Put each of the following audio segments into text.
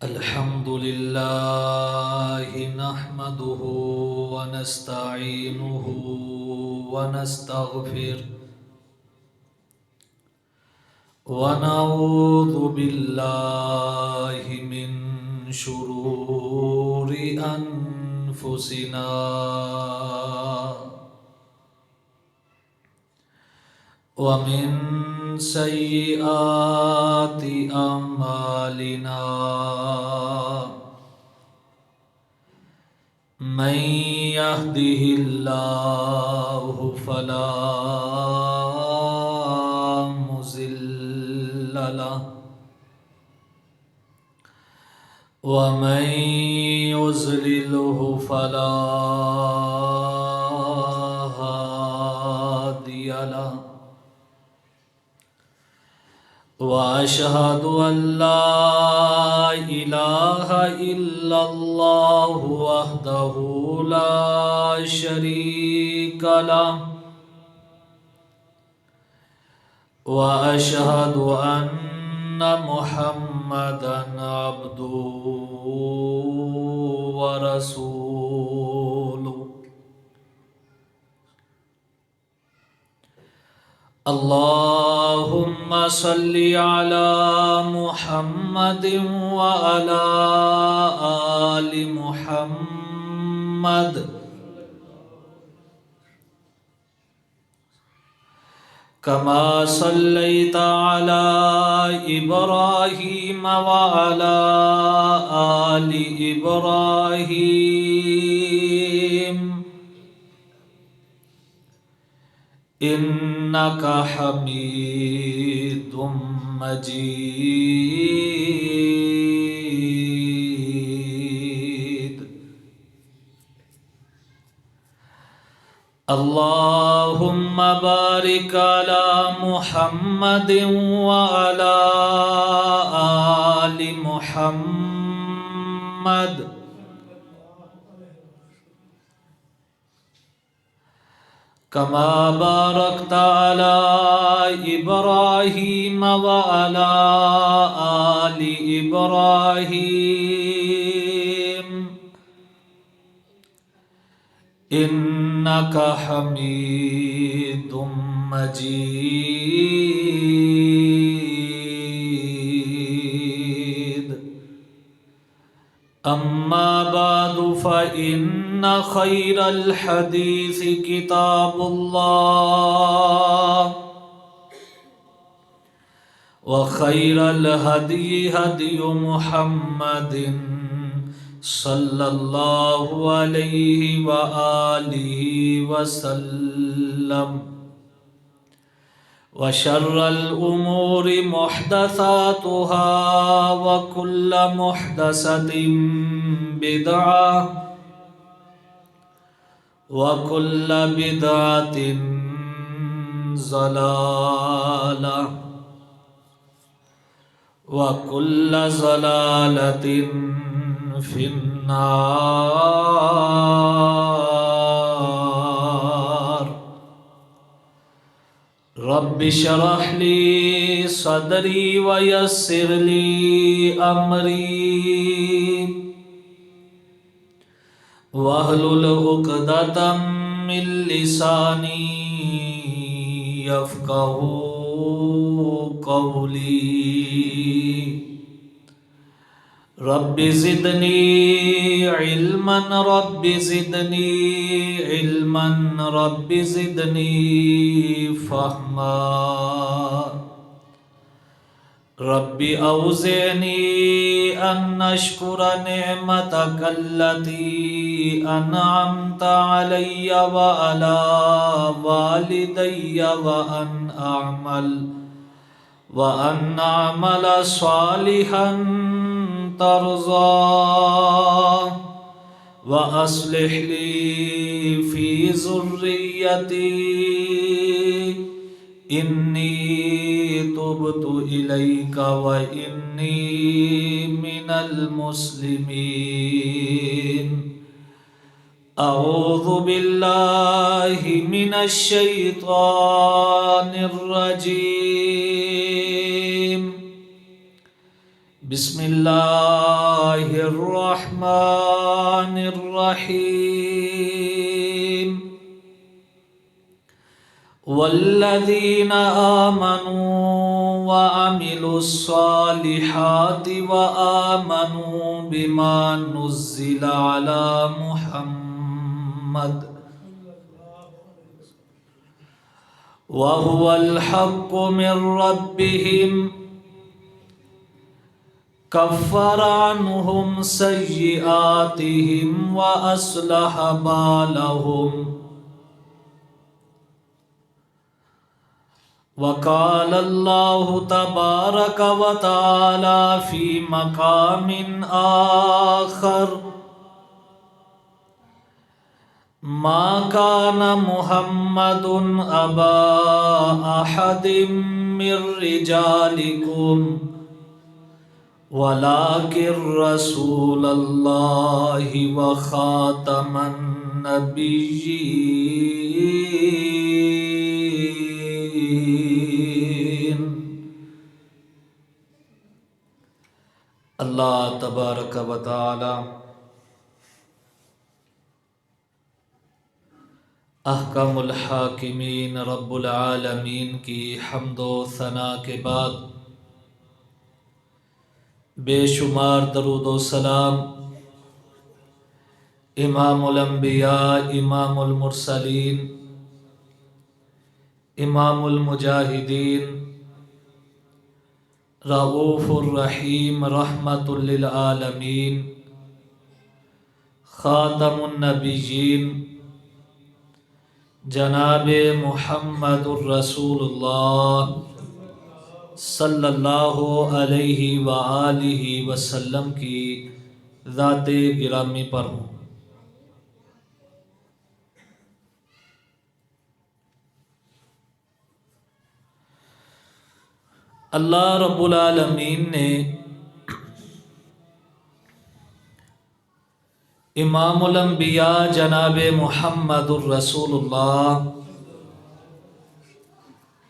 الحمد لله نحمده ونستعينه ونستغفره ونعوذ بالله من شرور أنفسنا ومن سيئات أعمالنا من يهده الله فلا مضل له ومن يضلله فلا هادي له وأشهد أن لا إله إلا الله وحده لا شريك له وأشهد أن محمدًا عبده ورسوله اللهم صل على محمد وعلى آل محمد كما صليت على إبراهيم وعلى آل إبراهيم إنك حميد مجيد اللهم بارك على محمد وعلى آل محمد كما باركت على إبراهيم وعلى آل إبراهيم إنك حميد مجيد أما بعد فإن خير الحديث كتاب الله وخير الهدي هدي محمد صلى الله عليه وآله وسلم وشر الأمور محدثاتها وكل محدثة بدعة وكل بدعة ضلالة وكل ضلالة في النار رب اشرح لي صدري ويسر لي أمري واحلل عقدة من لساني يفقهوا قولي رب زدني علما رب زدني علما رب زدني فهما رب أوزعني أن أشكر نعمتك التي أنعمت علي وعلى والدي وأن أعمل صالحا ترضى وأصلح لي في ذريتي إني تبت إليك وإني من المسلمين أعوذ بالله من الشيطان الرجيم بسم اللہ الرحمن الرحیم والذین آمنوا وعملوا الصالحات وآمنوا بما نزل على محمد وهو الحق من ربهم كفر عنهم سيئاتهم وأصلح بالهم وقال الله تبارك وتعالى في مقام آخر ما كان محمد أبا أحد من رجالكم ولكن رسول الله وخاتم النبيين. اللہ تبارک و تعالی احکم الحاکمین رب العالمین کی حمد و ثنا کے بعد بے شمار درود و سلام امام الانبیاء امام المرسلین امام المجاہدین رؤوف الرحیم رحمت للعالمین خاتم النبیین جناب محمد الرسول اللہ صلی اللہ علیہ وآلہ وسلم کی ذات گرامی پر ہوں. اللہ رب العالمین نے امام الانبیاء جناب محمد الرسول اللہ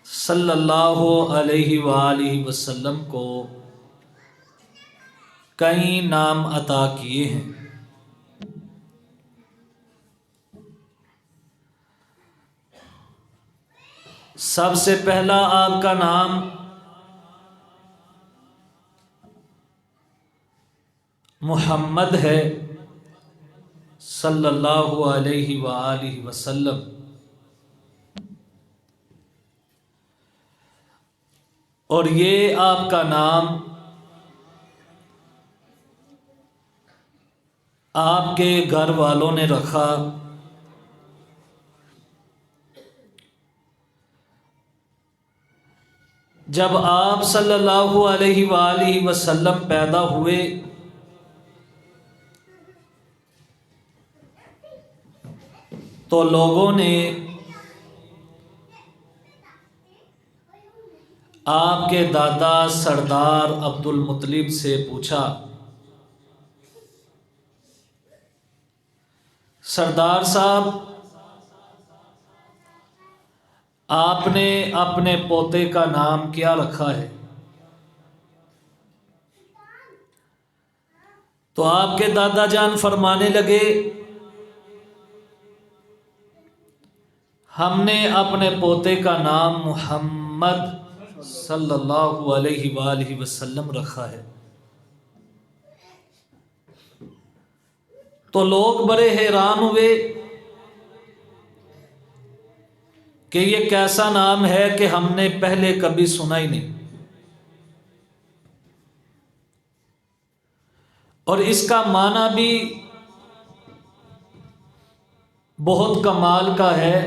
صلی اللہ علیہ وآلہ وسلم کو کئی نام عطا کیے ہیں. سب سے پہلا آپ کا نام محمد ہے صلی اللہ علیہ وآلہ وسلم. اور یہ آپ کا نام آپ کے گھر والوں نے رکھا. جب آپ صلی اللہ علیہ وآلہ وسلم پیدا ہوئے تو لوگوں نے آپ کے دادا سردار عبد المطلب سے پوچھا، سردار صاحب آپ نے اپنے پوتے کا نام کیا رکھا ہے؟ تو آپ کے دادا جان فرمانے لگے، ہم نے اپنے پوتے کا نام محمد صلی اللہ علیہ وآلہ وسلم رکھا ہے. تو لوگ بڑے حیران ہوئے کہ یہ کیسا نام ہے کہ ہم نے پہلے کبھی سنا ہی نہیں، اور اس کا معنی بھی بہت کمال کا ہے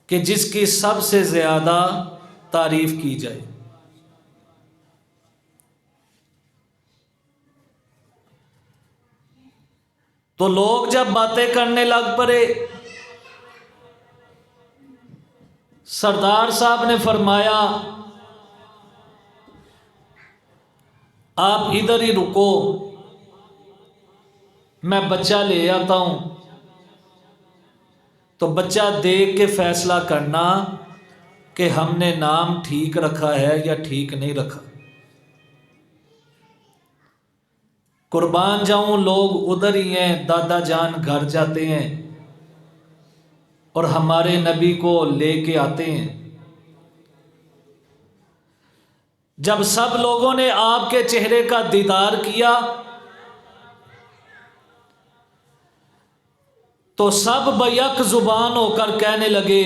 کہ جس کی سب سے زیادہ تعریف کی جائے. تو لوگ جب باتیں کرنے لگ پڑے، سردار صاحب نے فرمایا آپ ادھر ہی رکو، میں بچہ لے آتا ہوں. تو بچہ دیکھ کے فیصلہ کرنا کہ ہم نے نام ٹھیک رکھا ہے یا ٹھیک نہیں رکھا. قربان جاؤں لوگ ادھر ہی ہیں، دادا جان گھر جاتے ہیں اور ہمارے نبی کو لے کے آتے ہیں۔ جب سب لوگوں نے آپ کے چہرے کا دیدار کیا تو سب بیک زبان ہو کر کہنے لگے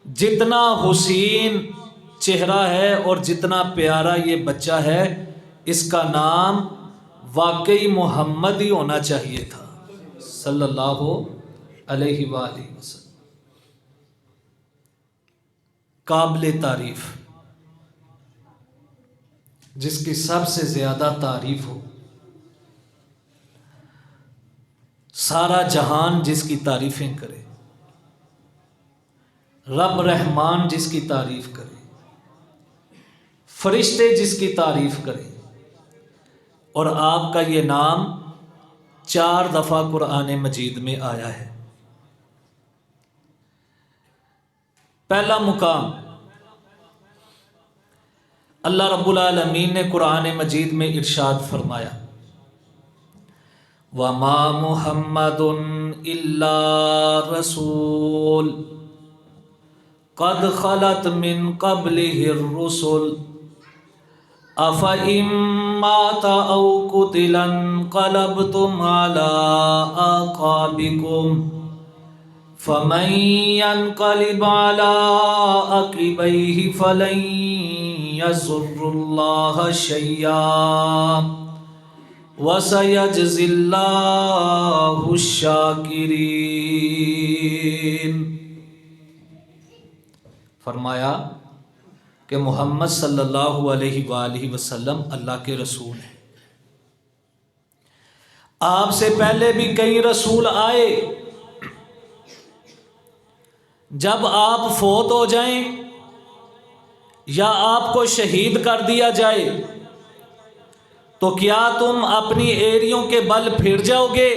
جتنا حسین چہرہ ہے اور جتنا پیارا یہ بچہ ہے، اس کا نام واقعی محمد ہی ہونا چاہیے تھا صلی اللہ علیہ وآلہ وسلم۔ قابل تعریف، جس کی سب سے زیادہ تعریف ہو، سارا جہان جس کی تعریفیں کرے، رب رحمان جس کی تعریف کرے، فرشتے جس کی تعریف کرے، اور آپ کا یہ نام 4 دفعہ قرآن مجید میں آیا ہے۔ پہلا مقام اللہ رب العالمین نے قرآن مجید میں ارشاد فرمایا وَمَا مُحَمَّدٌ إِلَّا رَسُولٌ قَدْ خَلَتْ مِن قَبْلِهِ الرُّسُلُ أَفَإِن مَّاتَ أَوْ قُتِلَ انقَلَبْتُمْ عَلَىٰ أَعْقَابِكُمْ فَمَن يَنقَلِبْ عَلَىٰ عَقِبَيْهِ فَلَن يَضُرَّ اللَّهَ شَيْئًا وَسَيَجْزِي اللَّهُ الشَّاكِرِينَ۔ فرمایا کہ محمد صلی اللہ علیہ وآلہ وسلم اللہ کے رسول ہیں۔ آپ سے پہلے بھی کئی رسول آئے، جب آپ فوت ہو جائیں یا آپ کو شہید کر دیا جائے تو کیا تم اپنی ایڑیوں کے بل پھر جاؤ گے؟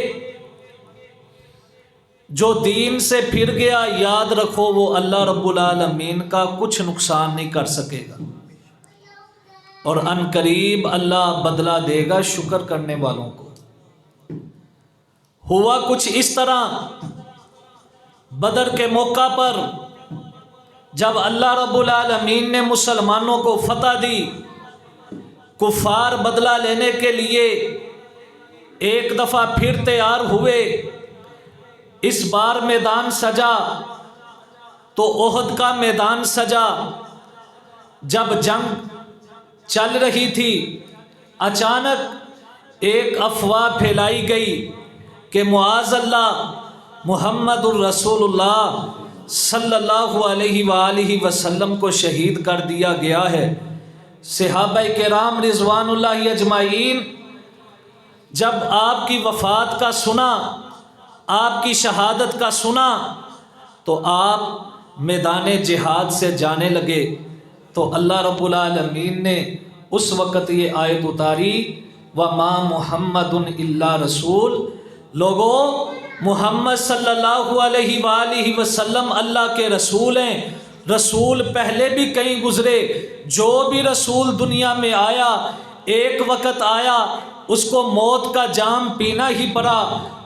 جو دین سے پھر گیا یاد رکھو وہ اللہ رب العالمین کا کچھ نقصان نہیں کر سکے گا، اور ان قریب اللہ بدلہ دے گا شکر کرنے والوں کو۔ ہوا کچھ اس طرح، بدر کے موقع پر جب اللہ رب العالمین نے مسلمانوں کو فتح دی، کفار بدلہ لینے کے لیے ایک دفعہ پھر تیار ہوئے، اس بار میدان سجا تو احد کا میدان سجا۔ جب جنگ چل رہی تھی اچانک ایک افواہ پھیلائی گئی کہ معاذ اللہ محمد الرسول اللہ صلی اللہ علیہ وآلہ وسلم کو شہید کر دیا گیا ہے۔ صحابہ کرام رضوان اللہ اجمعین جب آپ کی وفات کا سنا، آپ کی شہادت کا سنا، تو آپ میدان جہاد سے جانے لگے، تو اللہ رب العالمین نے اس وقت یہ آیت اتاری وَمَا مُحَمَّدٌ إِلَّا رَسُولٌ۔ لوگوں، محمد صلی اللہ علیہ وآلہ وسلم اللہ کے رسول ہیں۔ رسول پہلے بھی کہیں گزرے، جو بھی رسول دنیا میں آیا ایک وقت آیا اس کو موت کا جام پینا ہی پڑا،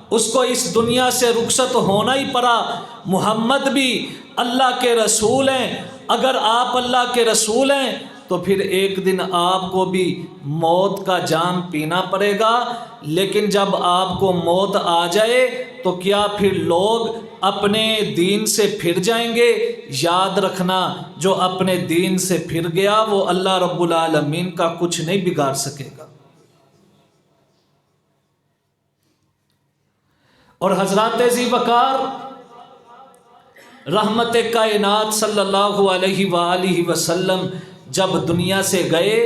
اس کو اس دنیا سے رخصت ہونا ہی پڑا۔ محمد بھی اللہ کے رسول ہیں۔ اگر آپ اللہ کے رسول ہیں تو پھر ایک دن آپ کو بھی موت کا جام پینا پڑے گا، لیکن جب آپ کو موت آ جائے تو کیا پھر لوگ اپنے دین سے پھر جائیں گے؟ یاد رکھنا، جو اپنے دین سے پھر گیا وہ اللہ رب العالمین کا کچھ نہیں بگاڑ سکے گا۔ اور حضرات ذی وقار رحمت کائنات صلی اللہ علیہ وآلہ وسلم جب دنیا سے گئے،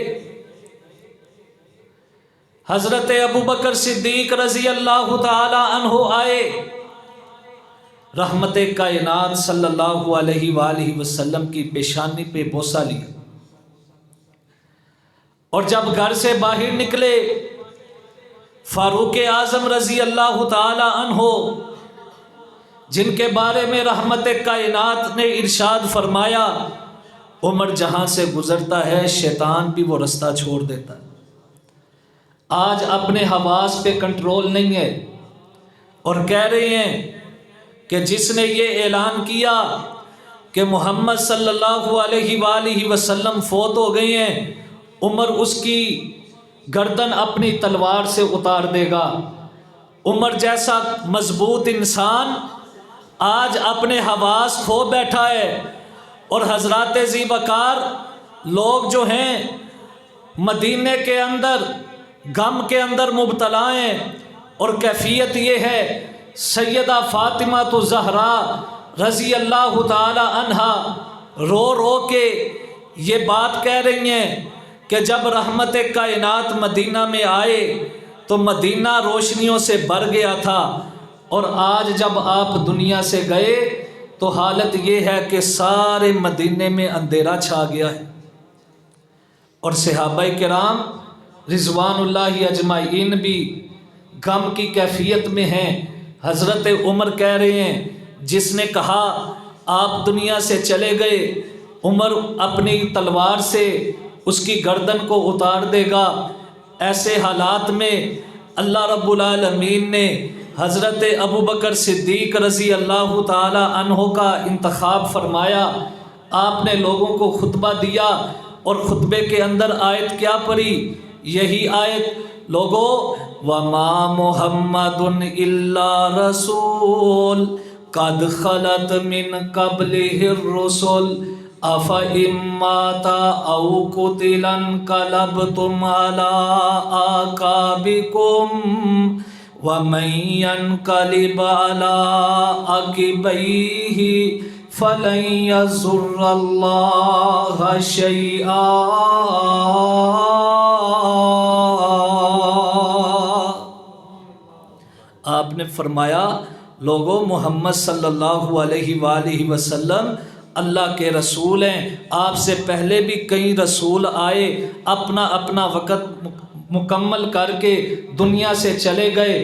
حضرت ابوبکر صدیق رضی اللہ تعالی عنہ آئے، رحمت کائنات صلی اللہ علیہ وآلہ وسلم کی پیشانی پہ بوسہ لیا، اور جب گھر سے باہر نکلے فاروق اعظم رضی اللہ تعالی عنہ، جن کے بارے میں رحمت کائنات نے ارشاد فرمایا عمر جہاں سے گزرتا ہے شیطان بھی وہ رستہ چھوڑ دیتا ہے، آج اپنے حواس پہ کنٹرول نہیں ہے اور کہہ رہے ہیں کہ جس نے یہ اعلان کیا کہ محمد صلی اللہ علیہ وآلہ وسلم فوت ہو گئے ہیں، عمر اس کی گردن اپنی تلوار سے اتار دے گا۔ عمر جیسا مضبوط انسان آج اپنے حواس کھو بیٹھا ہے، اور حضرات ذی وقار لوگ جو ہیں مدینے کے اندر غم کے اندر مبتلا ہیں، اور کیفیت یہ ہے سیدہ فاطمہ الزہرا رضی اللہ تعالی عنہا رو رو کے یہ بات کہہ رہی ہیں کہ جب رحمت کائنات مدینہ میں آئے تو مدینہ روشنیوں سے بھر گیا تھا، اور آج جب آپ دنیا سے گئے تو حالت یہ ہے کہ سارے مدینے میں اندھیرا چھا گیا ہے۔ اور صحابہ کرام رضوان اللہ اجمعین بھی غم کی کیفیت میں ہیں۔ حضرت عمر کہہ رہے ہیں جس نے کہا آپ دنیا سے چلے گئے، عمر اپنی تلوار سے اس کی گردن کو اتار دے گا۔ ایسے حالات میں اللہ رب العالمین نے حضرت ابو بکر صدیق رضی اللہ تعالی عنہ کا انتخاب فرمایا۔ آپ نے لوگوں کو خطبہ دیا، اور خطبے کے اندر آیت کیا پڑھی؟ یہی آیت، لوگو وَمَا مُحَمَّدٌ إِلَّا رَسُولٌ قَدْ خَلَتْ مِنْ قَبْلِهِ الرُّسُلُ أَفَإِن مَّاتَ أَوْ قُتِلَ انقَلَبْتُمْ عَلَىٰ أَعْقَابِكُمْ وَمَن يَنقَلِبْ عَلَىٰ عَقِبَيْهِ فَلَن يَضُرَّ اللَّهَ شَيْئًا۔ آپ نے فرمایا لوگوں محمد صلی اللہ علیہ وآلہ وسلم اللہ کے رسول ہیں، آپ سے پہلے بھی کئی رسول آئے، اپنا اپنا وقت مکمل کر کے دنیا سے چلے گئے۔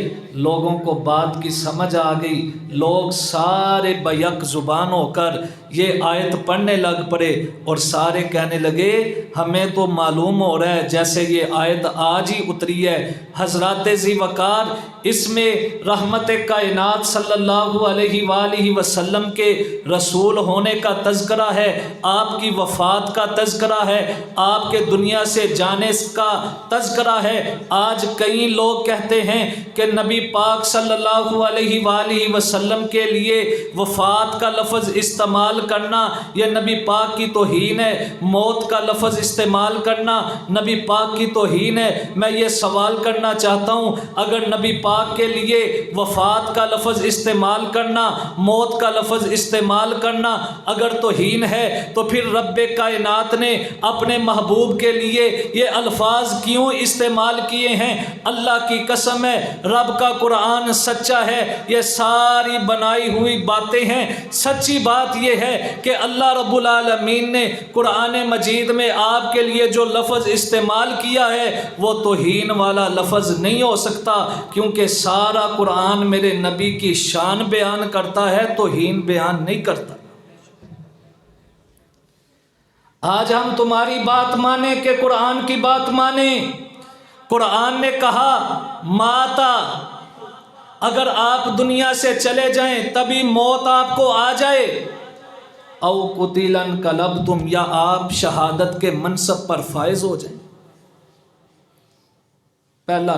لوگوں کو بات کی سمجھ آ گئی، لوگ سارے بیک زبان ہو کر یہ آیت پڑھنے لگ پڑے، اور سارے کہنے لگے ہمیں تو معلوم ہو رہا ہے جیسے یہ آیت آج ہی اتری ہے۔ حضرات ذی وقار اس میں رحمت کائنات صلی اللہ علیہ وآلہ وسلم کے رسول ہونے کا تذکرہ ہے، آپ کی وفات کا تذکرہ ہے، آپ کے دنیا سے جانے کا تذکرہ ہے۔ آج کئی لوگ کہتے ہیں کہ نبی پاک صلی اللہ علیہ وآلہ وسلم کے لیے وفات کا لفظ استعمال کرنا یہ نبی پاک کی توہین ہے، موت کا لفظ استعمال کرنا نبی پاک کی توہین ہے۔ میں یہ سوال کرنا چاہتا ہوں، اگر نبی پاک کے لیے وفات کا لفظ استعمال کرنا، موت کا لفظ استعمال کرنا اگر توہین ہے تو پھر رب کائنات نے اپنے محبوب کے لیے یہ الفاظ کیوں استعمال کیے ہیں؟ اللہ کی قسم ہے رب کا قرآن سچا ہے، یہ ساری بنائی ہوئی باتیں ہیں۔ سچی بات یہ ہے کہ اللہ رب العالمین نے قرآن مجید میں آپ کے لیے جو لفظ استعمال کیا ہے وہ توہین والا لفظ نہیں ہو سکتا، کیونکہ سارا قرآن میرے نبی کی شان بیان کرتا ہے، توہین بیان نہیں کرتا۔ آج ہم تمہاری بات مانیں کہ قرآن کی بات مانیں؟ قرآن نے کہا ماتا، اگر آپ دنیا سے چلے جائیں تبھی موت آپ کو آ جائے، او قتل انقلبتم، یا آپ شہادت کے منصب پر فائز ہو جائیں۔ پہلا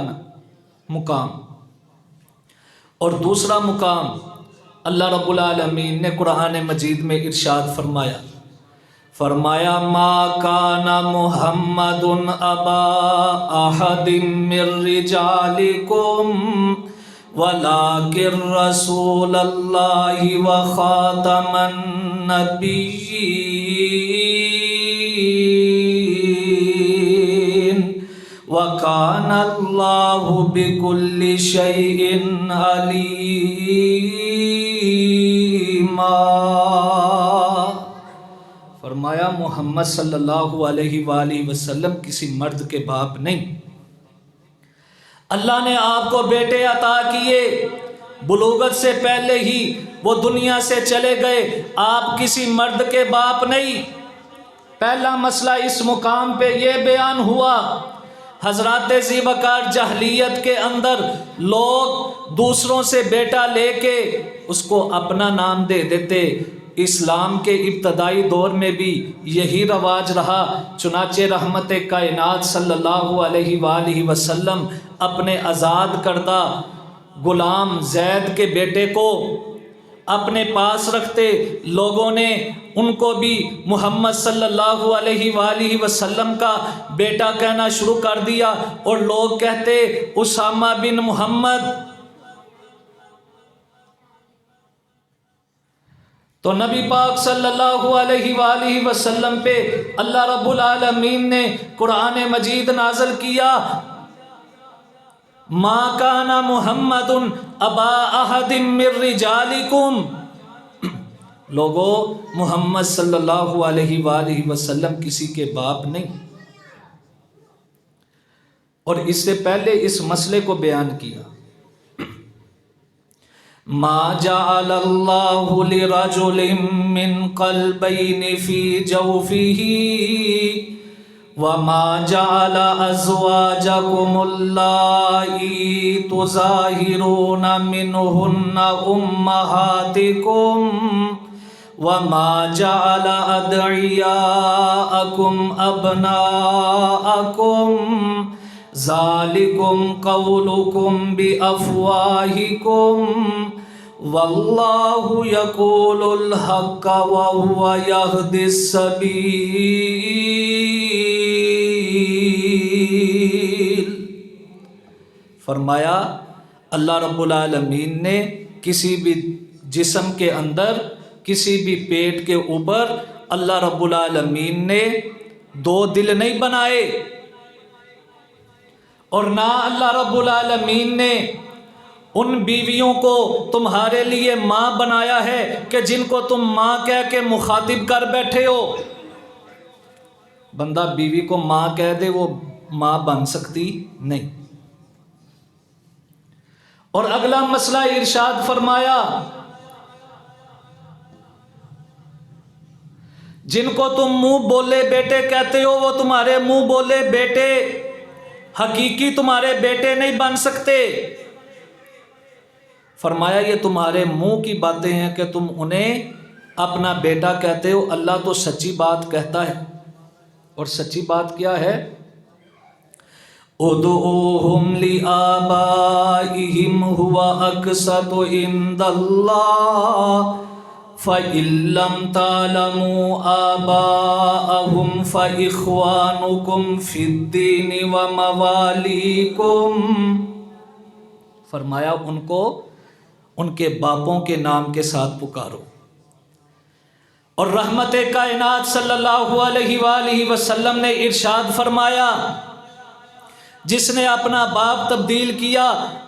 مقام، اور دوسرا مقام اللہ رب العالمین نے قرآن مجید میں ارشاد فرمایا ما کان محمد ابا احد من رجالکم ولکن رسول اللہ وخاتم النبیین وکان اللہ بکل شیء علیما۔ فرمایا محمد صلی اللہ علیہ وآلہ وسلم کسی مرد کے باپ نہیں، اللہ نے آپ کو بیٹے عطا کیے، بلوغت سے پہلے ہی وہ دنیا سے چلے گئے، آپ کسی مرد کے باپ نہیں۔ پہلا مسئلہ اس مقام پہ یہ بیان ہوا۔ حضرات ذیوقار جاہلیت کے اندر لوگ دوسروں سے بیٹا لے کے اس کو اپنا نام دے دیتے۔ اسلام کے ابتدائی دور میں بھی یہی رواج رہا، چنانچہ رحمت کائنات صلی اللہ علیہ وآلہ وسلم اپنے آزاد کردہ غلام زید کے بیٹے کو اپنے پاس رکھتے، لوگوں نے ان کو بھی محمد صلی اللہ علیہ وآلہ وسلم کا بیٹا کہنا شروع کر دیا، اور لوگ کہتے اسامہ بن محمد۔ تو نبی پاک صلی اللہ علیہ وآلہ وسلم پہ اللہ رب العالمین نے قرآن مجید نازل کیا، ما کان محمد ابا احد من رجالکم۔ لوگو، محمد صلی اللہ علیہ وآلہ وسلم کسی کے باپ نہیں۔ اور اس سے پہلے اس مسئلے کو بیان کیا، ما جعل اللہ لرجل من قلبین فی جوفہ وَمَا جَعَلَ أَزْوَاجَكُمُ اللَّائِي تُظَاهِرُونَ مِنْهُنَّ أُمَّهَاتِكُمْ وَمَا جَعَلَ أَدْعِيَاءَكُمْ أَبْنَاءَكُمْ ذَلِكُمْ قَوْلُكُمْ بِأَفْوَاهِكُمْ وَاللَّهُ يَقُولُ الْحَقَّ وَهُوَ يَهْدِي السَّبِيلَ۔ فرمایا اللہ رب العالمین نے کسی بھی جسم کے اندر، کسی بھی پیٹ کے اوپر اللہ رب العالمین نے دو دل نہیں بنائے، اور نہ اللہ رب العالمین نے ان بیویوں کو تمہارے لیے ماں بنایا ہے کہ جن کو تم ماں کہہ کے مخاطب کر بیٹھے ہو۔ بندہ بیوی کو ماں کہہ دے وہ ماں بن سکتی نہیں۔ اور اگلا مسئلہ ارشاد فرمایا، جن کو تم منہ بولے بیٹے کہتے ہو وہ تمہارے منہ بولے بیٹے حقیقی تمہارے بیٹے نہیں بن سکتے۔ فرمایا یہ تمہارے منہ کی باتیں ہیں کہ تم انہیں اپنا بیٹا کہتے ہو، اللہ تو سچی بات کہتا ہے، اور سچی بات کیا ہے؟ ادعوہم لآبائہم هو اقسط عند اللہ فإن لم تعلموا آباءہم فإخوانکم فی الدین وموالیکم۔ فرمایا ان کو ان کے باپوں کے نام کے ساتھ پکارو۔ اور رحمت کائنات صلی اللہ علیہ وآلہ وسلم نے ارشاد فرمایا، جس نے اپنا باپ تبدیل کیا،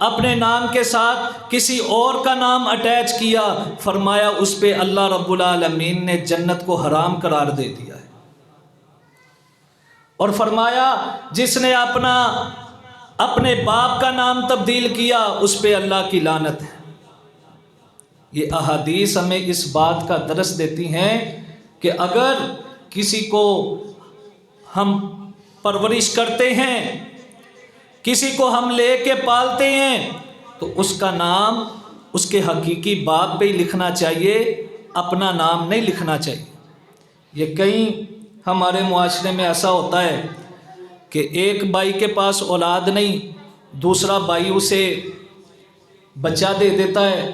اپنے نام کے ساتھ کسی اور کا نام اٹیچ کیا، فرمایا اس پہ اللہ رب العالمین نے جنت کو حرام قرار دے دیا ہے۔ اور فرمایا جس نے اپنے باپ کا نام تبدیل کیا، اس پہ اللہ کی لعنت ہے۔ یہ احادیث ہمیں اس بات کا درس دیتی ہیں کہ اگر کسی کو ہم پرورش کرتے ہیں، کسی کو ہم لے کے پالتے ہیں، تو اس کا نام اس کے حقیقی باپ پہ ہی لکھنا چاہیے، اپنا نام نہیں لکھنا چاہیے۔ یہ کئی ہمارے معاشرے میں ایسا ہوتا ہے کہ ایک بھائی کے پاس اولاد نہیں، دوسرا بھائی اسے بچہ دے دیتا ہے،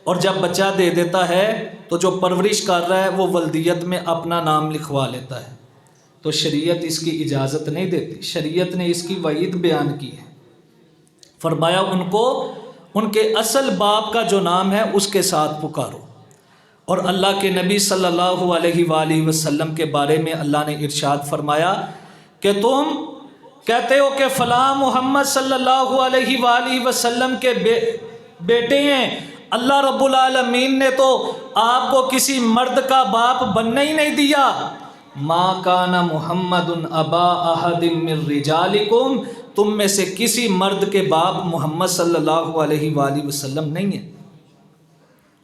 اور جب بچہ دے دیتا ہے تو جو پرورش کر رہا ہے وہ ولدیت میں اپنا نام لکھوا لیتا ہے، تو شریعت اس کی اجازت نہیں دیتی، شریعت نے اس کی وعید بیان کی ہے۔ فرمایا ان کو ان کے اصل باپ کا جو نام ہے اس کے ساتھ پکارو۔ اور اللہ کے نبی صلی اللہ علیہ وآلہ وسلم کے بارے میں اللہ نے ارشاد فرمایا کہ تم کہتے ہو کہ فلاں محمد صلی اللہ علیہ وآلہ وسلم کے بیٹے ہیں، اللہ رب العالمین نے تو آپ کو کسی مرد کا باپ بننے ہی نہیں دیا۔ ما کان محمد ابا احد من رجالکم، تم میں سے کسی مرد کے باپ محمد صلی اللہ علیہ وآلہ وسلم نہیں ہے۔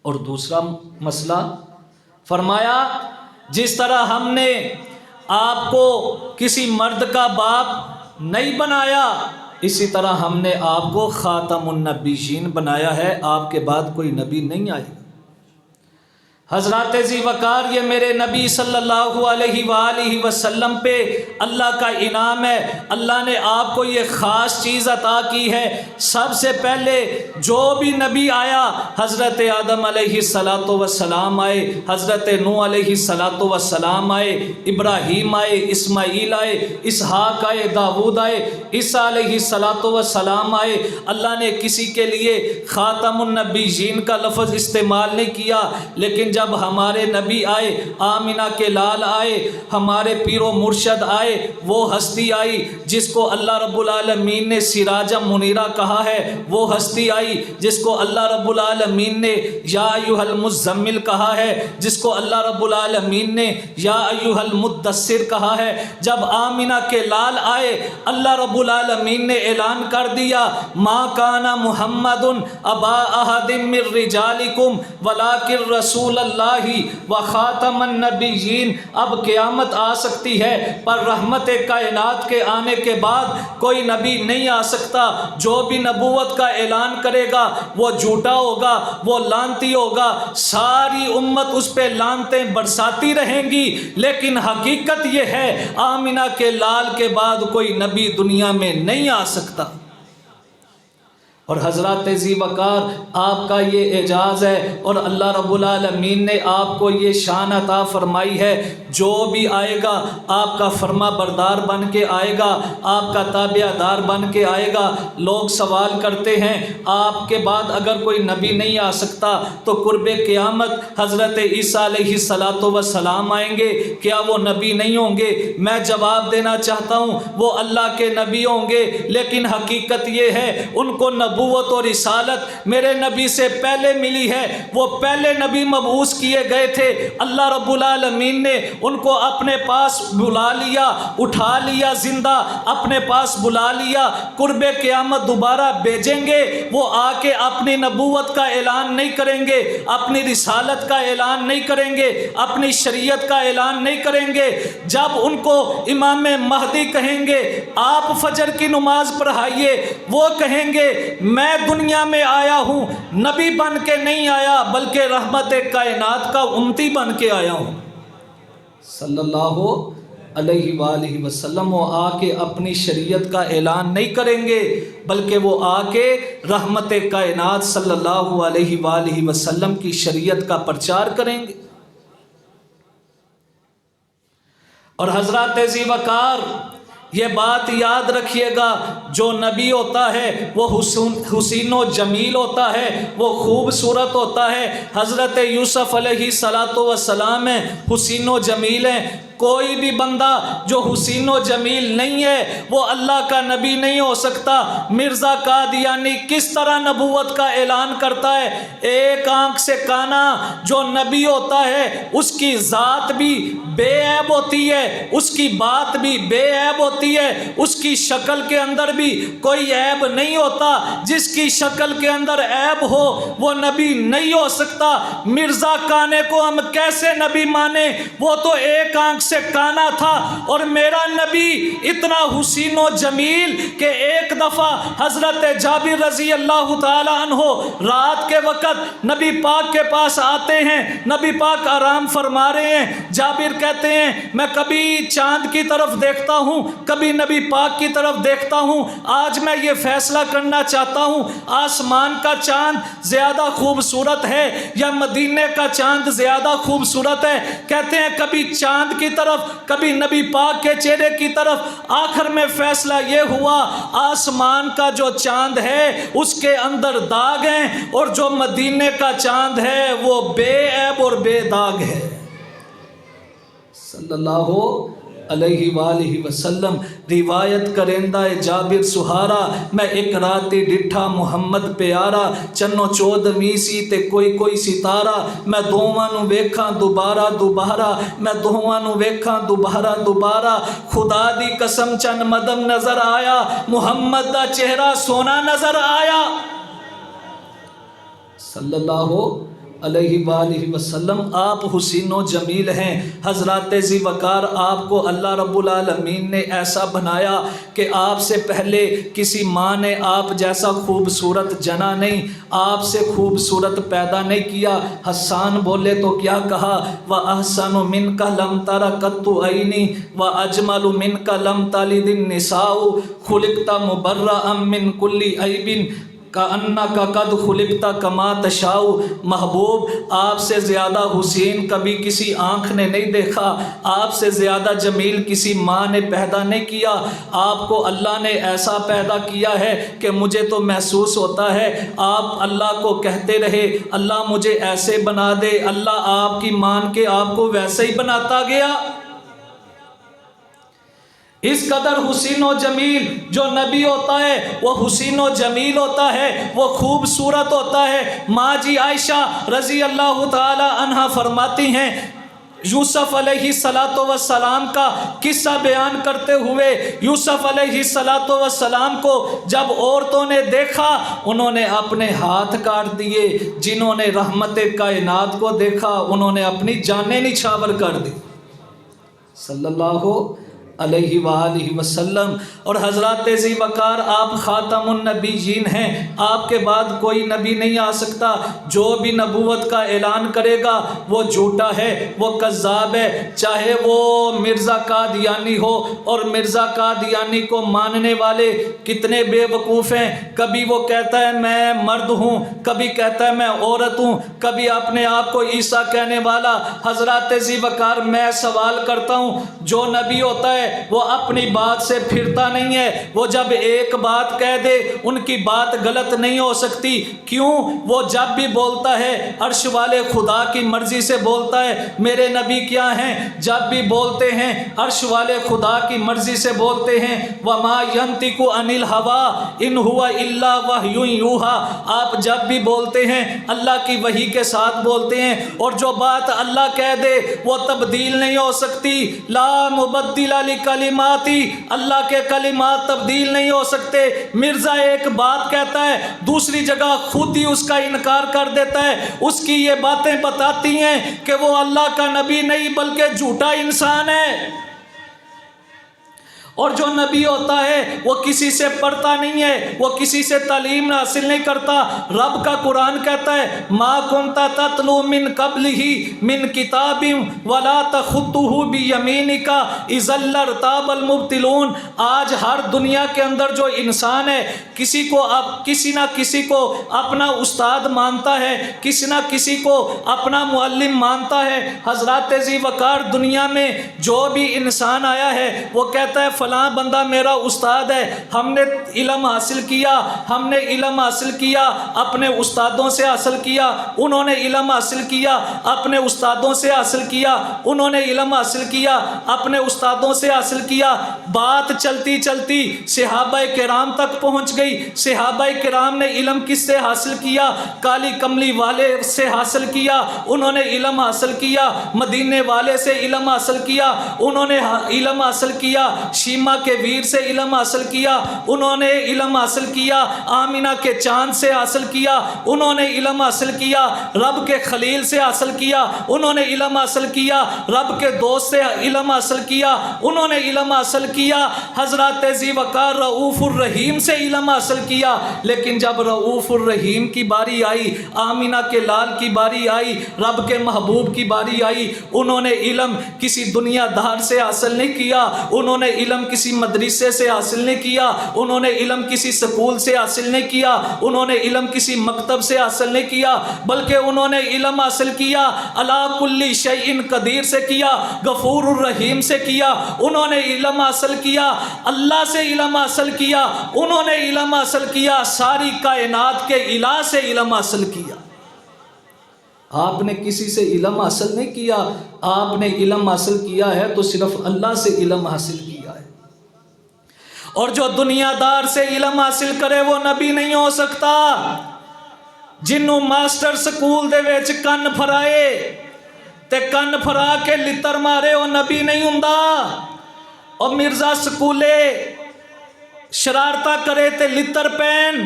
اور دوسرا مسئلہ فرمایا جس طرح ہم نے آپ کو کسی مرد کا باپ نہیں بنایا، اسی طرح ہم نے آپ کو خاتم النبیین بنایا ہے، آپ کے بعد کوئی نبی نہیں آئے گا۔ حضرات ذی وقار، یہ میرے نبی صلی اللہ علیہ وآلہ وسلم پہ اللہ کا انعام ہے۔ اللہ نے آپ کو یہ خاص چیز عطا کی ہے۔ سب سے پہلے جو بھی نبی آیا، حضرت آدم علیہ السلام آئے، حضرت نوح علیہ السلام آئے، ابراہیم آئے، اسماعیل آئے، اسحاق آئے، داؤد آئے، عیسیٰ علیہ السلام آئے۔ اللہ نے کسی کے لیے خاتم النبیین کا لفظ استعمال نہیں کیا، لیکن جب ہمارے نبی آئے، آمینہ کے لال آئے، ہمارے پیر و مرشد آئے، وہ ہستی آئی جس کو اللہ رب العالمین نے سراج منیرہ کہا ہے، وہ ہستی آئی جس کو اللہ رب العالمین نے یا ایھا المزمل کہا ہے، جس کو اللہ رب العالمین نے یا ایھا المدثر کہا ہے۔ جب آمینہ کے لال آئے، اللہ رب العالمین نے اعلان کر دیا، ما کان محمد ابا احد من رجالکم ولکن رسول اللہ و خاتم النبیین۔ اب قیامت آ سکتی ہے، پر رحمت کائنات کے آنے کے بعد کوئی نبی نہیں آ سکتا۔ جو بھی نبوت کا اعلان کرے گا وہ جھوٹا ہوگا، وہ لعنتی ہوگا، ساری امت اس پہ لعنتیں برساتی رہیں گی۔ لیکن حقیقت یہ ہے، آمینہ کے لال کے بعد کوئی نبی دنیا میں نہیں آ سکتا۔ اور حضرات ذی وقار، آپ کا یہ اعجاز ہے، اور اللہ رب العالمین نے آپ کو یہ شان عطا فرمائی ہے، جو بھی آئے گا آپ کا فرما بردار بن کے آئے گا، آپ کا تابع دار بن کے آئے گا۔ لوگ سوال کرتے ہیں، آپ کے بعد اگر کوئی نبی نہیں آ سکتا تو قرب قیامت حضرت عیسیٰ علیہ السلام آئیں گے، کیا وہ نبی نہیں ہوں گے؟ میں جواب دینا چاہتا ہوں، وہ اللہ کے نبی ہوں گے، لیکن حقیقت یہ ہے ان کو نبوت اور رسالت میرے نبی سے پہلے ملی ہے۔ وہ پہلے نبی مبعوث کیے گئے تھے، اللہ رب العالمین نے ان کو اپنے پاس بلا لیا، اٹھا لیا زندہ، اپنے پاس بلا لیا۔ قرب قیامت دوبارہ بھیجیں گے، وہ آ کے اپنی نبوت کا اعلان نہیں کریں گے، اپنی رسالت کا اعلان نہیں کریں گے، اپنی شریعت کا اعلان نہیں کریں گے۔ جب ان کو امام مہدی کہیں گے آپ فجر کی نماز پڑھائیے، وہ کہیں گے میں دنیا میں آیا ہوں، نبی بن کے نہیں آیا بلکہ رحمت کائنات کا امتی بن کے آیا ہوں صلی اللہ علیہ وآلہ وسلم۔ وہ آ کے اپنی شریعت کا اعلان نہیں کریں گے، بلکہ وہ آ کے رحمت کائنات صلی اللہ علیہ وآلہ وسلم کی شریعت کا پرچار کریں گے۔ اور حضرات ذی وقار، یہ بات یاد رکھیے گا، جو نبی ہوتا ہے وہ حسین و جمیل ہوتا ہے، وہ خوبصورت ہوتا ہے۔ حضرت یوسف علیہ السلام ہیں، حسین و جمیل ہیں۔ کوئی بھی بندہ جو حسین و جمیل نہیں ہے وہ اللہ کا نبی نہیں ہو سکتا۔ مرزا قادیانی کس طرح نبوت کا اعلان کرتا ہے؟ ایک آنکھ سے کانا جو نبی ہوتا ہے اس کی ذات بھی بے عیب ہوتی ہے، اس کی بات بھی بے عیب ہوتی ہے، اس کی شکل کے اندر بھی کوئی عیب نہیں ہوتا۔ جس کی شکل کے اندر عیب ہو وہ نبی نہیں ہو سکتا۔ مرزا کانے کو ہم کیسے نبی مانے؟ وہ تو ایک آنکھ سے کانا تھا، اور میرا نبی اتنا حسین و جمیل کہ ایک دفعہ حضرت جابر رضی اللہ تعالی عنہ رات کے وقت نبی پاک کے پاس آتے ہیں، نبی پاک آرام فرما رہے ہیں۔ جابر کہتے ہیں میں کبھی چاند کی طرف دیکھتا ہوں، کبھی نبی پاک کی طرف دیکھتا ہوں، آج میں یہ فیصلہ کرنا چاہتا ہوں آسمان کا چاند زیادہ خوبصورت ہے یا مدینے کا چاند زیادہ خوبصورت ہے؟ کہتے ہیں کبھی چاند کی طرف، کبھی نبی پاک کے چہرے کی طرف۔ آخر میں فیصلہ یہ ہوا آسمان کا جو چاند ہے اس کے اندر داغ ہیں، اور جو مدینے کا چاند ہے وہ بے عیب اور بے داغ ہے صلی اللہ علیہ وآلہ وسلم۔ روایت کرندہ جابر سہارا، میں ایک راتی ڈٹھا محمد پیارا، چنو چودھویں سی تے کوئی کوئی ستارہ، میں دوواں نو ویکھاں دوبارہ دوبارہ، میں دوواں نو ویکھاں دوبارہ دوبارہ، خدا دی قسم چند مدم نظر آیا، محمد دا چہرہ سونا نظر آیا صلی اللہ علیہ وآلہ وسلم آپ حسین و جمیل ہیں۔ حضرات ذی وقار آپ کو اللہ رب العالمین نے ایسا بنایا کہ آپ سے پہلے کسی ماں نے آپ جیسا خوبصورت جنا نہیں، آپ سے خوبصورت پیدا نہیں کیا۔ حسان بولے تو کیا کہا، وَأَحْسَنُ مِنْكَ لَمْ تَرَ قَطُّ عَيْنِي وَأَجْمَلُ مِنْكَ لَمْ تَلِدِ النِّسَاءُ خُلِقْتَ مُبَرَّأً مِنْ كُلِّ عَيْبٍ کَأَنَّكَ قَدْ خُلِقْتَ كَمَا تَشَاءُ۔ محبوب آپ سے زیادہ حسین کبھی کسی آنکھ نے نہیں دیکھا، آپ سے زیادہ جمیل کسی ماں نے پیدا نہیں کیا۔ آپ کو اللہ نے ایسا پیدا کیا ہے کہ مجھے تو محسوس ہوتا ہے آپ اللہ کو کہتے رہے اللہ مجھے ایسے بنا دے، اللہ آپ کی مان کے آپ کو ویسے ہی بناتا گیا۔ اس قدر حسین و جمیل جو نبی ہوتا ہے وہ حسین و جمیل ہوتا ہے، وہ خوبصورت ہوتا ہے۔ ماں جی عائشہ رضی اللہ تعالی عنہا فرماتی ہیں یوسف علیہ السلام کا قصہ بیان کرتے ہوئے، یوسف علیہ السلام کو جب عورتوں نے دیکھا انہوں نے اپنے ہاتھ کاٹ دیے، جنہوں نے رحمت کائنات کو دیکھا انہوں نے اپنی جانیں نچھاور کر دی صلی اللہ علیہ وآلہ وسلم۔ اور حضرات ذی وقار آپ خاتم النبیین ہیں، آپ کے بعد کوئی نبی نہیں آ سکتا۔ جو بھی نبوت کا اعلان کرے گا وہ جھوٹا ہے، وہ کذاب ہے، چاہے وہ مرزا قادیانی ہو۔ اور مرزا قادیانی کو ماننے والے کتنے بے وقوف ہیں، کبھی وہ کہتا ہے میں مرد ہوں، کبھی کہتا ہے میں عورت ہوں، کبھی اپنے آپ کو عیسیٰ کہنے والا۔ حضرات ذی وقار میں سوال کرتا ہوں جو نبی ہوتا ہے وہ اپنی بات سے پھرتا نہیں ہے، وہ جب ایک بات کہہ دے ان کی بات غلط نہیں ہو سکتی۔ کیوں؟ وہ جب بھی بولتا ہے عرش والے خدا کی مرضی سے بولتا ہے۔ میرے نبی کیا ہیں؟ جب بھی بولتے ہیں عرش والے خدا کی مرضی سے بولتے ہیں۔ وَمَا يَنْطِقُ عَنِ الْهَوَىٰ إِنْ هُوَ إِلَّا وَحْيٌ يُوحَىٰ۔ آپ جب بھی بولتے ہیں اللہ کی وحی کے ساتھ بولتے ہیں، اور جو بات اللہ کہہ دے وہ تبدیل نہیں ہو سکتی۔ لا مبدل لکلماتی، اللہ کے کلمات تبدیل نہیں ہو سکتے۔ مرزا ایک بات کہتا ہے دوسری جگہ خود ہی اس کا انکار کر دیتا ہے، اس کی یہ باتیں بتاتی ہیں کہ وہ اللہ کا نبی نہیں بلکہ جھوٹا انسان ہے۔ اور جو نبی ہوتا ہے وہ کسی سے پڑھتا نہیں ہے، وہ کسی سے تعلیم حاصل نہیں کرتا۔ رب کا قرآن کہتا ہے ما کنت تتلو من قبلہ من کتاب ولا تخطہ بیمینک اذا لارتاب المبطلون۔ آج ہر دنیا کے اندر جو انسان ہے کسی نہ کسی کو اپنا استاد مانتا ہے، کسی نہ کسی کو اپنا معلم مانتا ہے۔ حضرات ذی وقار دنیا میں جو بھی انسان آیا ہے وہ کہتا ہے فلاں بندہ میرا استاد ہے، ہم نے علم حاصل کیا، ہم نے علم حاصل کیا اپنے استادوں سے حاصل کیا، انہوں نے علم حاصل کیا اپنے استادوں سے حاصل کیا، انہوں نے علم حاصل کیا اپنے استادوں سے حاصل کیا۔ بات چلتی چلتی صحابہ کرام تک پہنچ گئی۔ صحابہ کرام نے علم کس سے حاصل کیا؟ کالی کملی والے سے حاصل کیا، انہوں نے علم حاصل کیا۔ مدینے والے سے علم حاصل کیا، انہوں نے علم حاصل کیا۔ شیما کے ویر سے علم حاصل کیا، انہوں نے علم حاصل کیا۔ آمینہ کے چاند سے حاصل کیا، انہوں نے علم حاصل کیا۔ رب کے خلیل سے حاصل کیا، انہوں نے علم حاصل کیا۔ رب کے دوست سے علم حاصل کیا، انہوں نے علم حاصل کیا۔ حضرات ذی وقار رؤوف الرحیم سے علم حاصل کیا، لیکن جب رؤوف الرحیم کی باری آئی، آمینہ کے لال کی باری آئی، رب کے محبوب کی باری آئی، انہوں نے علم کسی دنیا دار سے حاصل نہیں کیا، انہوں نے علم کسی مدرسے سے حاصل نہیں کیا، انہوں نے علم کسی سکول سے حاصل نہیں کیا، انہوں نے علم کسی مکتب سے حاصل نہیں کیا، بلکہ انہوں نے علم حاصل کیا علی کل شیء قدیر سے کیا، غفور الرحیم سے کیا۔ انہوں نے علم حاصل کیا اللہ سے، علم حاصل کیا، انہوں نے علم حاصل کیا ساری کائنات کے الہ سے علم حاصل کیا۔ آپ نے کسی سے علم حاصل نہیں کیا، آپ نے علم حاصل کیا ہے تو صرف اللہ سے علم حاصل کیا ہے۔ اور جو دنیا دار سے علم حاصل کرے وہ نبی نہیں ہو سکتا۔ جنوں ماسٹر سکول دے وچ کن فرائے تے کن فرا کے لتر مارے وہ نبی نہیں ہوندا۔ اور مرزا سکولے شرارتہ کرے تے لتر پین،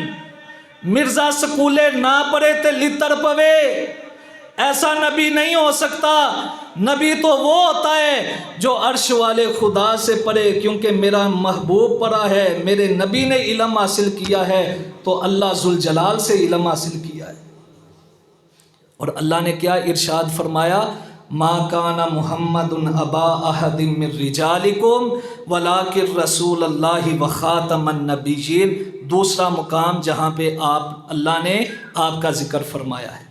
مرزا سکولے نہ پڑھے تے لتر پوے۔ ایسا نبی نہیں ہو سکتا. نبی تو وہ ہوتا ہے جو عرش والے خدا سے پڑھے، کیونکہ میرا محبوب پڑھا ہے، میرے نبی نے علم حاصل کیا ہے، تو اللہ ذوالجلال سے علم حاصل کیا ہے. اور اللہ نے کیا ارشاد فرمایا؟ ما کان محمد ابا احد من رجالکم ولکن رسول اللہ وخاتم النبیین. دوسرا مقام جہاں پہ اللہ نے آپ کا ذکر فرمایا ہے.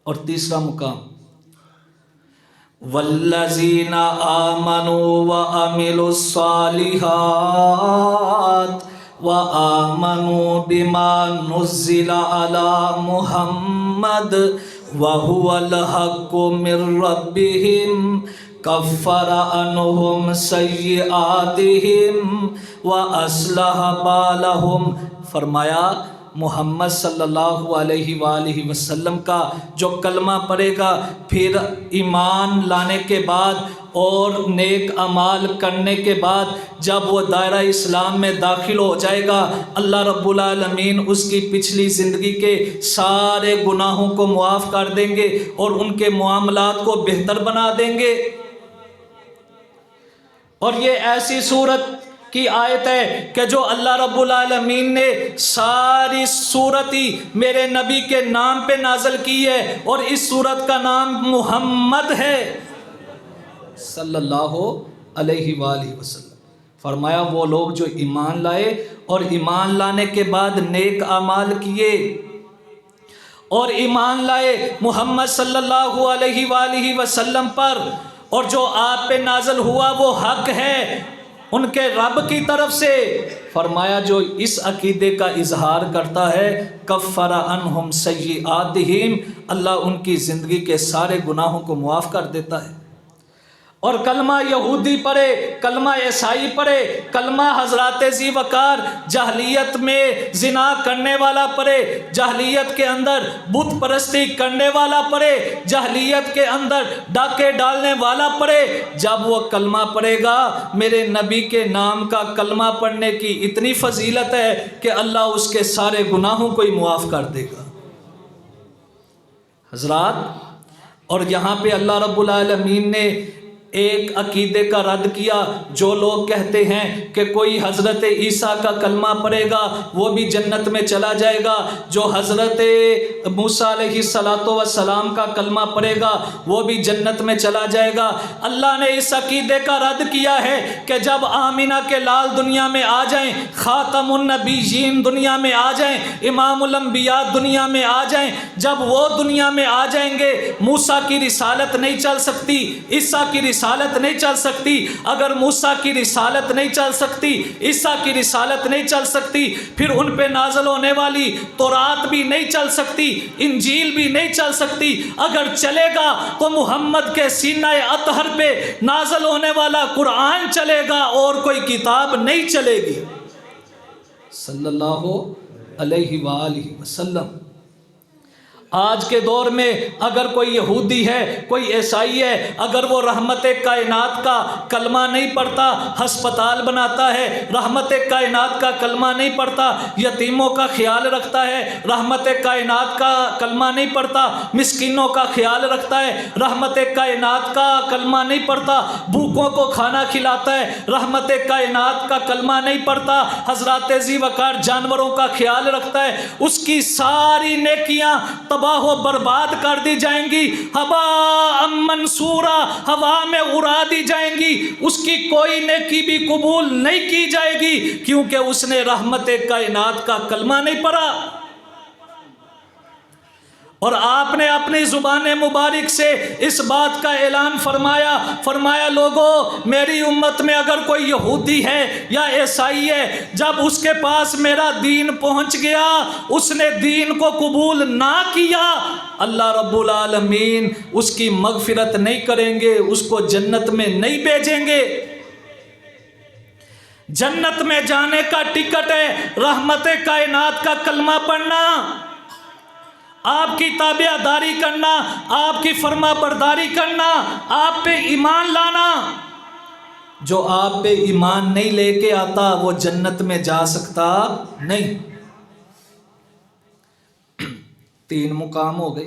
اور تیسرا مقام والذین آمنوا وعملوا الصالحات وآمنوا بما نزل علی محمد وهو الحق من ربهم کفر عنہم سیئاتہم واصلح بالہم. فرمایا محمد صلی اللہ علیہ وآلہ وسلم کا جو کلمہ پڑھے گا، پھر ایمان لانے کے بعد اور نیک اعمال کرنے کے بعد جب وہ دائرہ اسلام میں داخل ہو جائے گا، اللہ رب العالمین اس کی پچھلی زندگی کے سارے گناہوں کو معاف کر دیں گے اور ان کے معاملات کو بہتر بنا دیں گے. اور یہ ایسی صورت کی آیت ہے کہ جو اللہ رب العالمین نے ساری صورت ہی میرے نبی کے نام پہ نازل کی ہے، اور اس صورت کا نام محمد ہے صلی اللہ علیہ وآلہ وسلم. فرمایا وہ لوگ جو ایمان لائے اور ایمان لانے کے بعد نیک اعمال کیے اور ایمان لائے محمد صلی اللہ علیہ وآلہ وسلم پر، اور جو آپ پہ نازل ہوا وہ حق ہے ان کے رب کی طرف سے. فرمایا جو اس عقیدے کا اظہار کرتا ہے کفر عنہم سیئاتہم، اللہ ان کی زندگی کے سارے گناہوں کو معاف کر دیتا ہے. اور کلمہ یہودی پڑھے، کلمہ عیسائی پڑھے، کلمہ حضرات ذی وقار جاہلیت میں زنا کرنے والا پڑھے، جاہلیت کے اندر بت پرستی کرنے والا پڑھے، جاہلیت کے اندر ڈاکے ڈالنے والا پڑھے، جب وہ کلمہ پڑھے گا، میرے نبی کے نام کا کلمہ پڑھنے کی اتنی فضیلت ہے کہ اللہ اس کے سارے گناہوں کو ہی معاف کر دے گا. حضرات، اور یہاں پہ اللہ رب العالمین نے ایک عقیدے کا رد کیا. جو لوگ کہتے ہیں کہ کوئی حضرت عیسیٰ کا کلمہ پڑھے گا وہ بھی جنت میں چلا جائے گا، جو حضرت موسیٰ علیہ السلام کا کلمہ پڑھے گا وہ بھی جنت میں چلا جائے گا. اللہ نے اس عقیدے کا رد کیا ہے کہ جب آمینہ کے لال دنیا میں آ جائیں، خاتم النبیین دنیا میں آ جائیں، امام الانبیاء دنیا میں آ جائیں، جب وہ دنیا میں آ جائیں گے موسیٰ کی رسالت نہیں چل سکتی، عیسیٰ کی رسالت نہیں چل سکتی. اگر موسیٰ کی رسالت نہیں چل سکتی، عیسیٰ کی رسالت نہیں چل سکتی، پھر ان پہ نازل ہونے والی تورات بھی نہیں چل سکتی، انجیل بھی نہیں چل سکتی. اگر چلے گا تو محمد کے سینہ اطہر پہ نازل ہونے والا قرآن چلے گا اور کوئی کتاب نہیں چلے گی صلی اللہ علیہ وآلہ وسلم. آج کے دور میں اگر کوئی یہودی ہے، کوئی عیسائی ہے، اگر وہ رحمت کائنات کا کلمہ نہیں پڑھتا، ہسپتال بناتا ہے، رحمت کائنات کا کلمہ نہیں پڑھتا، یتیموں کا خیال رکھتا ہے، رحمت کائنات کا کلمہ نہیں پڑھتا، مسکینوں کا خیال رکھتا ہے، رحمت کائنات کا کلمہ نہیں پڑھتا، بھوکوں کو کھانا کھلاتا ہے، رحمت کائنات کا کلمہ نہیں پڑھتا، حضرات ذی وقار جانوروں کا خیال رکھتا ہے، اس کی ساری نیکیاں تباہ و برباد کر دی جائیں گی، ہوا منصورہ، ہوا میں اڑا دی جائیں گی. اس کی کوئی نیکی بھی قبول نہیں کی جائے گی کیونکہ اس نے رحمت کائنات کا کلمہ نہیں پڑھا. اور آپ نے اپنی زبان مبارک سے اس بات کا اعلان فرمایا لوگوں، میری امت میں اگر کوئی یہودی ہے یا عیسائی ہے، جب اس کے پاس میرا دین پہنچ گیا، اس نے دین کو قبول نہ کیا، اللہ رب العالمین اس کی مغفرت نہیں کریں گے، اس کو جنت میں نہیں بھیجیں گے. جنت میں جانے کا ٹکٹ ہے رحمت کائنات کا کلمہ پڑھنا، آپ کی تابعداری کرنا، آپ کی فرما برداری کرنا، آپ پہ ایمان لانا. جو آپ پہ ایمان نہیں لے کے آتا وہ جنت میں جا سکتا نہیں. 3 مقام ہو گئے.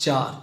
4।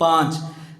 5।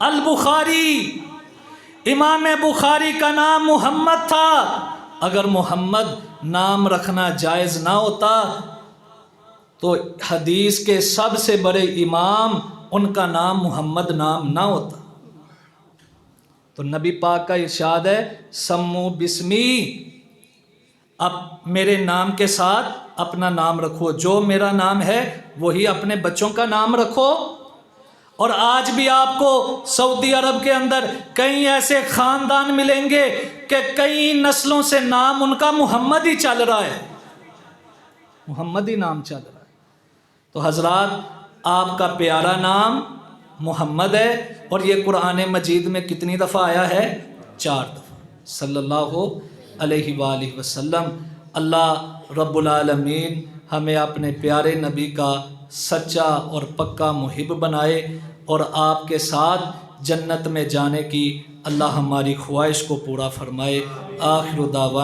البخاری، امام بخاری کا نام محمد تھا۔ اگر محمد نام رکھنا جائز نہ ہوتا تو حدیث کے سب سے بڑے امام ان کا نام محمد نام نہ ہوتا۔ تو نبی پاک کا ارشاد ہے سمو بسمی، اب میرے نام کے ساتھ اپنا نام رکھو، جو میرا نام ہے وہی اپنے بچوں کا نام رکھو۔ اور آج بھی آپ کو سعودی عرب کے اندر کئی ایسے خاندان ملیں گے کہ کئی نسلوں سے نام ان کا محمد ہی چل رہا ہے، محمد ہی نام چل رہا ہے۔ تو حضرات، آپ کا پیارا نام محمد ہے، اور یہ قرآن مجید میں کتنی دفعہ آیا ہے؟ 4 دفعہ، صلی اللہ علیہ وآلہ وسلم۔ اللہ رب العالمین ہمیں اپنے پیارے نبی کا سچا اور پکا محب بنائے، اور آپ کے ساتھ جنت میں جانے کی اللہ ہماری خواہش کو پورا فرمائے۔ آخر دعوانا